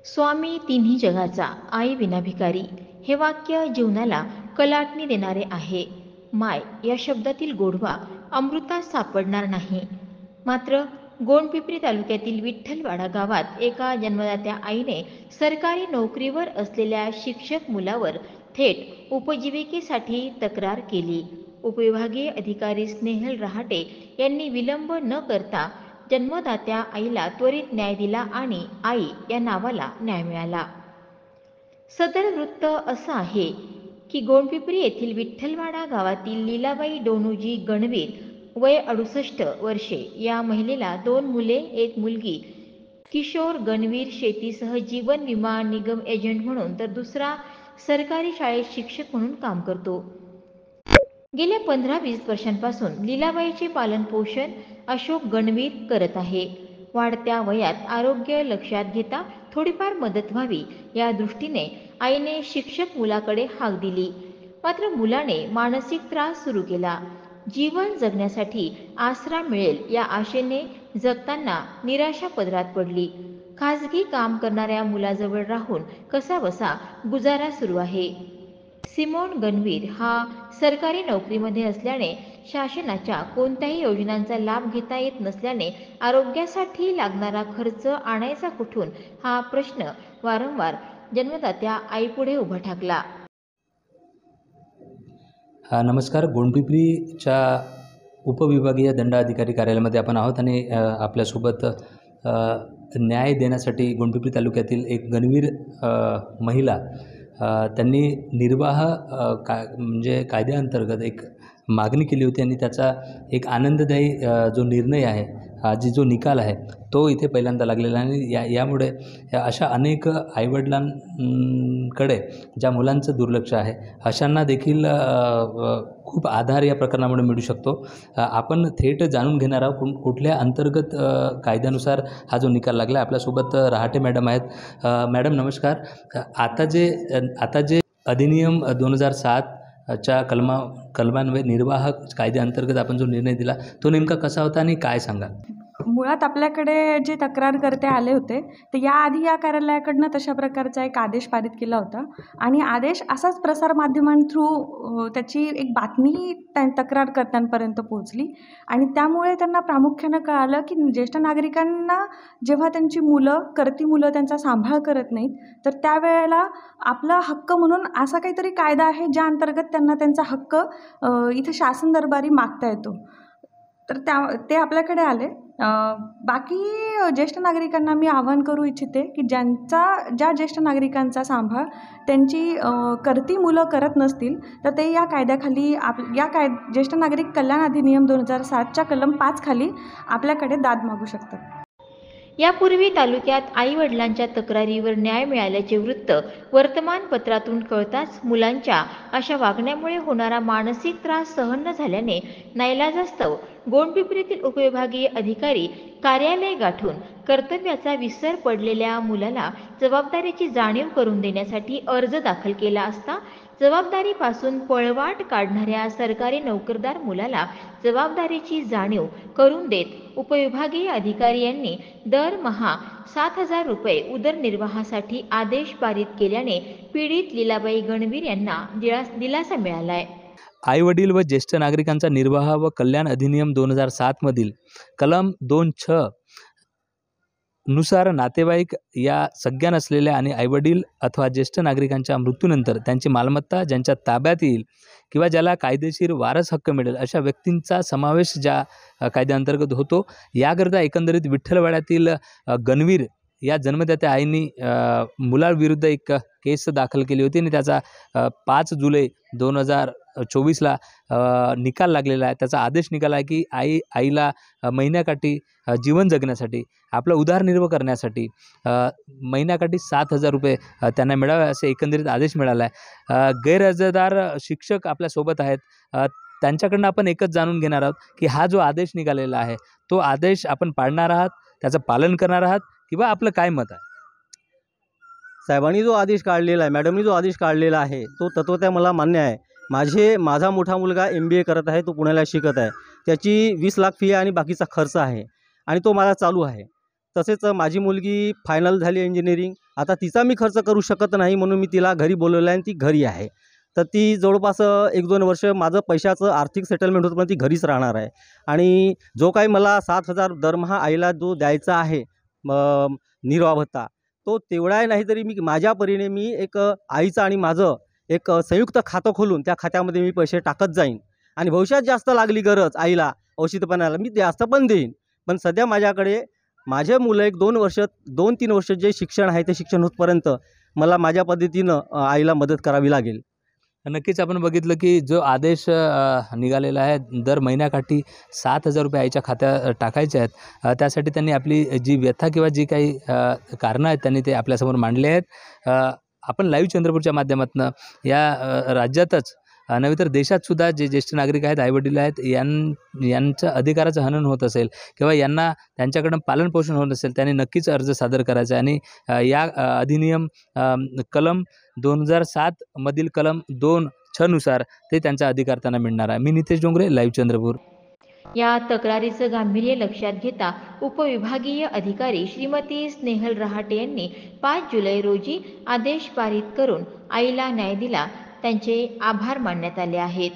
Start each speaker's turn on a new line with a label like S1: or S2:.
S1: स्वामी तिन्ही जगाचा आई विना भिकारी हे वाक्य जीवनाला कलाटणी देणारे आहे. माय या शब्दातील गोडवा अमृतात सापडणार नाही. मात्र गोंडपिंपरी तालुक्यातील विठ्ठलवाडा गावात एका जन्मदात्या आईने सरकारी नोकरीवर असलेल्या शिक्षक मुलावर थेट उपजीविकेसाठी तक्रार केली. उपविभागीय अधिकारी स्नेहल रहाटे यांनी विलंब न करता जन्मदात्या आईला त्वरित न्याय दिला आणि आई या नावाला न्याय मिळाला. सदर वृत्त असं आहे की गोंडपिंपरी येथील विठ्ठलवाडा गावातील लीलाबाई डोणूजी गणवीर वय 68 वर्षे या महिलेला 2 मुले, 1 मुलगी. किशोर गणवीर शेतीसह जीवन विमा निगम एजंट म्हणून तर दुसरा सरकारी शाळेत शिक्षक म्हणून काम करतो. गेल्या 15-20 वर्षांपासून लीलाबाईचे पालनपोषण अशोक गणवीर करत आहे. वाढत्या वयात आरोग्य लक्षात घेता थोडीफार मदत व्हावी या दृष्टीने आईने शिक्षक मुलाकडे हाक दिली. मात्र मुलाने मानसिक त्रास सुरू केला. जीवन जगण्यासाठी आसरा मिळेल या आशेने जगताना निराशा पदरात पडली. खाजगी काम करणाऱ्या मुलाजवळ राहून कसाबसा गुजारा सुरू आहे. सिमोन गणवीर हा सरकारी नोकरीमध्ये असल्याने शासनाच्या कोणत्याही योजनांचा लाभ घेता येत नसल्याने आरोग्यासाठी लागणारा खर्च आणायचा कुठून हा प्रश्न वारंवार जन्मदात्या आईपुढे उभा ठाकला.
S2: नमस्कार. गोंडपिंपरीच्या उपविभागीय दंडाधिकारी कार्यालयामध्ये आपण आहोत आणि आपल्यासोबत न्याय देण्यासाठी गोंडपिंपरी तालुक्यातील एक गणवीर महिला त्यांनी निर्वाह म्हणजे कायद्याअंतर्गत एक मागणी केली होती आणि त्याचा एक आनंददायी जो निर्णय आहे, जो निकाल आहे तो इथे पहिल्यांदा लागलेला आहे. आणि यामुळे अशा अनेक आईवडिलांकडे ज्या मुलांचं दुर्लक्ष आहे अशांना देखील खूप आधार या प्रकरणामुळे मिळू शकतो. आपण थेट जाणून घेणार आहोत कुठल्या अंतर्गत कायद्यानुसार हा जो निकाल लागला. आपल्यासोबत रहाटे मॅडम आहेत. मॅडम नमस्कार. आता जे अधिनियम 2007च्या कलमान्वये निर्वाह कायद्याअंतर्गत आपण जो निर्णय दिला तो नेमका कसा होता आणि काय सांगाल?
S3: मुळात आपल्याकडे जे तक्रारकर्ते आले होते ते याआधी या कार्यालयाकडनं तशा प्रकारचा एक आदेश पारित केला होता आणि आदेश असाच प्रसारमाध्यमांथ्रू त्याची एक बातमी तक्रारकर्त्यांपर्यंत पोहोचली आणि त्यामुळे त्यांना प्रामुख्यानं कळालं की ज्येष्ठ नागरिकांना जेव्हा त्यांची करती मुलं त्यांचा सांभाळ करत नाहीत तर त्यावेळेला आपला हक्क म्हणून असा काहीतरी कायदा आहे ज्या अंतर्गत त्यांना त्यांचा हक्क इथं शासन दरबारी मागता येतो. तर ते आपल्याकडे आले. बाकी ज्येष्ठ नागरिकांना मी आवाहन करू इच्छिते की ज्या ज्येष्ठ नागरिकांचा सांभाळ त्यांची करती मुलं करत नसतील तर ते या कायद्याखाली ज्येष्ठ नागरिक कल्याण अधिनियम 2007च्या कलम 5 खाली आपल्याकडे दाद मागू शकतात.
S1: यापूर्वी तालुक्यात आई-वडिलांच्या तक्रारीवर न्याय मिळाल्याचे वृत्त वर्तमानपत्रातून कळताच मुलांच्या अशा वागण्यामुळे होणारा मानसिक त्रास सहन न झाल्याने नाईलाजास्तव गोंडपिंपरीतील उपविभागीय अधिकारी कार्यालय गाठून कर्तव्याचा विसर पडलेल्या मुलाला जबाबदारीची जाणीव करून देण्यासाठी अर्ज दाखल केला असता जबाबदारीपासून पळवाट काढणाऱ्या सरकारी नोकरदार मुलाला जबाबदारीची जाणीव करून देत उपविभागीय अधिकारी यांनी दरमहा 7,000 रुपये उदरनिर्वाहासाठी आदेश पारित केल्याने पीडित लीलाबाई गणवीर यांना दिलासा मिळालाय.
S2: आईवडील व ज्येष्ठ नागरिकांचा निर्वाह व कल्याण अधिनियम 2007 मधील कलम 2(6) नुसार नातेवाईक या सज्ञान असलेल्या आणि आईवडील अथवा ज्येष्ठ नागरिकांच्या मृत्यूनंतर त्यांची मालमत्ता ज्यांच्या ताब्यात येईल किंवा ज्याला कायदेशीर वारस हक्क मिळेल अशा व्यक्तींचा समावेश ज्या कायद्याअंतर्गत होतो. याकरता एकंदरीत विठ्ठलवाड्यातील गणवीर या जन्मदात्या आईंनी मुलाविरुद्ध एक केस दाखल केली होती आणि त्याचा 5 जुलै 2024ला निकाल लागलेला आहे. त्याचा आदेश निकाला आहे की आईला महिन्याकाठी जीवन जगण्यासाठी आपला उदरनिर्वाह करण्यासाठी महिन्याकाठी 7,000 रुपये त्यांना मिळावे असे एकंदरीत आदेश मिळाला आहे. गैरहजरदार शिक्षक आपल्यासोबत आहेत. त्यांच्याकडनं आपण एकच जाणून घेणार आहोत की हा जो आदेश निघालेला आहे तो आदेश आपण पाळणार आहात, त्याचं पालन करणार आहात किंवा आपलं काय मत आहे?
S4: साहेबांनी जो आदेश काढलेला आहे, मॅडमनी जो आदेश काढलेला आहे तो तत्वतः मला मान्य आहे. माझा मोठा मुलगा MBA करत आहे, तो पुण्याला शिकत आहे. त्याची 20 लाख फी आहे आणि बाकीचा खर्च आहे आणि तो माझा चालू आहे. तसेच माझी मुलगी फायनल झाली इंजिनिअरिंग. आता तिचा मी खर्च करू शकत नाही म्हणून मी तिला घरी बोलवलं आहे आणि ती घरी आहे. तर ती जवळपास 1-2 वर्ष माझं पैशाचं आर्थिक सेटलमेंट होतं, पण ती घरीच राहणार आहे. आणि जो काही मला 7,000 दरमहा आईला जो द्यायचा आहे निर्वाह भत्ता, तो तेवढाही नाही तरी मी माझ्या परीने मी एक आईचं आणि माझं एक संयुक्त खातं खोलून त्या खात्यामध्ये मी पैसे टाकत जाईन. आणि भविष्यात जास्त लागली गरज आईला औषधपाण्याला मी जास्त पण देईन. पण सध्या माझ्याकडे माझे मुलं 1-2 वर्ष 2-3 वर्ष जे शिक्षण आहे ते शिक्षण होतपर्यंत मला माझ्या पद्धतीनं आईला मदत करावी लागेल.
S2: नक्कीच आपण बघितलं की जो आदेश निघालेला आहे, दर महिन्याकाठी 7,000 रुपये आईच्या खात्यात टाकायचे आहेत. त्यासाठी त्यांनी आपली जी व्यथा किंवा जी काही कारणं आहेत त्यांनी ते आपल्यासमोर मांडले आहेत. आपण लाईव्ह चंद्रपूरच्या माध्यमातून या राज्यातच नव्हे तर देशातसुद्धा जे ज्येष्ठ नागरिक आहेत, आईवडील आहेत, यांचं अधिकाराचं हनन होत असेल किंवा यांना त्यांच्याकडून पालनपोषण होत असेल, त्यांनी नक्कीच अर्ज सादर करायचा आणि या अधिनियम कलम 2007 मधील कलम 2 नुसार ते त्यांचा अधिकार त्यांना मिळणार आहे. मी नितेश डोंगरे, लाईव्ह चंद्रपूर.
S1: या तक्रारीचं गांभीर्य लक्षात घेता उपविभागीय अधिकारी श्रीमती स्नेहल रहाटे यांनी 5 जुलै रोजी आदेश पारित करून आईला न्याय दिला. त्यांचे आभार मानण्यात आले आहेत.